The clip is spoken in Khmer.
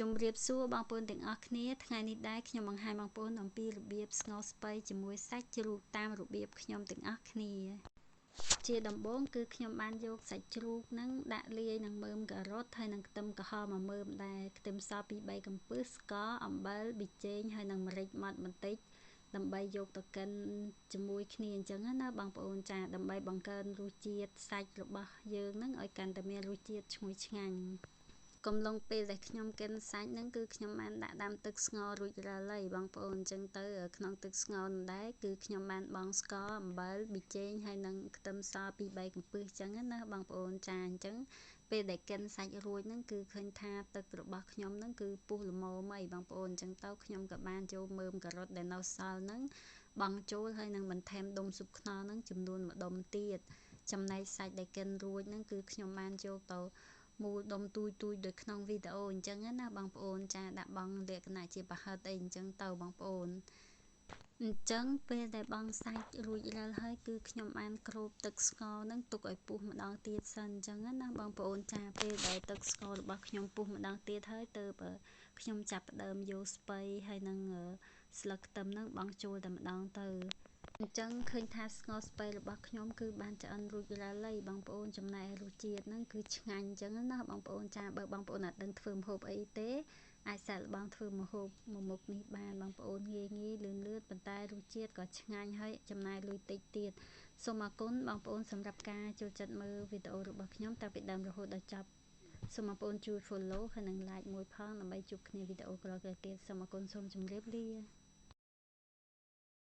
ជំរាបសួរបងប្អូនទាំងអស់គ្នាថ្ងៃនេះដែរខ្ញុំបង្ហាញបងប្អូនអំពីរបៀបស្ងោរស្ពៃជាមួយសាច់ជ្រូកតាមរបៀបខ្ញុំទាំងអស់គ្នាជាដំបូងគឺខ្ញុំបានយកសាច់ជ្រូកហ្នឹងដាក់លាយនឹងមើមការ៉ុតហើយនឹងខ្ទឹមក្រហម1មើមដែរខ្ទឹមស2 3កំពឹសស្ករអំបិលប៊ីចេងហើយនឹងម្រេចម៉ដ្ឋបន្តិចដើម្បីយកទៅកិនជាមួយគ្នាអញ្ចឹងណាបងប្អូនចាដើម្បីបង្កើនរសជាតិសាច់របស់យើងហ្នឹងឲ្យកាន់តែមានរសជាតិឈ្ងុយឆ្ងាញ់កំឡុងពេលដែលខ្ញុំកិនសាច់ហ្នឹងគឺខ្ញុំបានដាក់ដាំទឹកស្ងោររួចរាល់ហើយបងប្អូនអញ្ចឹងទៅក្នុងទឹកស្ងោរនោះដែរគឺខ្ញុំបានបង់ស្ករអំបិលប៊ីចេងហើយនឹងខ្ទឹមស2 3កំពឹសអញ្ចឹងណាបងប្អូនចាអញ្ចឹងពេលដែលកិនសាច់រួចហ្នឹងគឺឃើញថាទឹករបស់ខ្ញុំហ្នឹងគឺពុះល្មមអីបងប្អូនអញ្ចឹងទៅខ្ញុំក៏បានយកមើមការ៉ុតដែលនៅសល់ហ្នឹងបង់ចូលហើយនឹងបន្ថែមដុំស៊ុបខ្នុរហ្នឹងចំនួន1ដុំទៀតចំណែកសាច់ដែលកិនរួចហ្នឹងគឺខ្ញុំបានយកទៅមូលដុំទូចដូចក្នុងវីដេអូអញ្ចឹងណាបងប្អូនចាដាក់បង់លក្ខណៈជាប្រហិតអីអញ្ចឹងទៅបងប្អូនអញ្ចឹងពេលដែលបង់សាច់រួចរាល់ហើយគឺខ្ញុំបានគ្របទឹកស្ករនឹងទុកឲ្យពុះម្ដងទៀតសិនអញ្ចឹងណាបងប្អូនចាពេលដែលទឹកស្កររបស់ខ្ញុំពុះម្ដងទៀតហើយទើបខ្ញុំចាប់ផ្ដើមយកស្ពៃហើយនឹងស្លឹកខ្ទឹមនឹងបង់ចូលតែម្ដងទៅអញ្ចឹងឃើញថាស្ងោរស្ពៃរបស់ខ្ញុំគឺបានឆ្អិនរួចរាល់ហើយបងប្អូនចំណែករសជាតិហ្នឹងគឺឆ្ងាញ់អញ្ចឹងណាបងប្អូនចាបើបងប្អូនអត់ដឹងធ្វើម្ហូបអីទេអាចសាកល្បងធ្វើម្ហូបមួយមុខនេះបានបងប្អូនងាយលឿនប៉ុន្តែរសជាតិក៏ឆ្ងាញ់ហើយចំណាយលុយតិចទៀតសូមអរគុណបងប្អូនសម្រាប់ការចូលចិត្តមើលវីដេអូរបស់ខ្ញុំតាំងពីដើមរហូតដល់ចប់សូមបងប្អូនជួយ follow ហើយនិង like មួយផងដើម្បីជួបគ្នាវីដេអូក្រោយៗទៀតសូមអរគុណសូមជម្រាបលា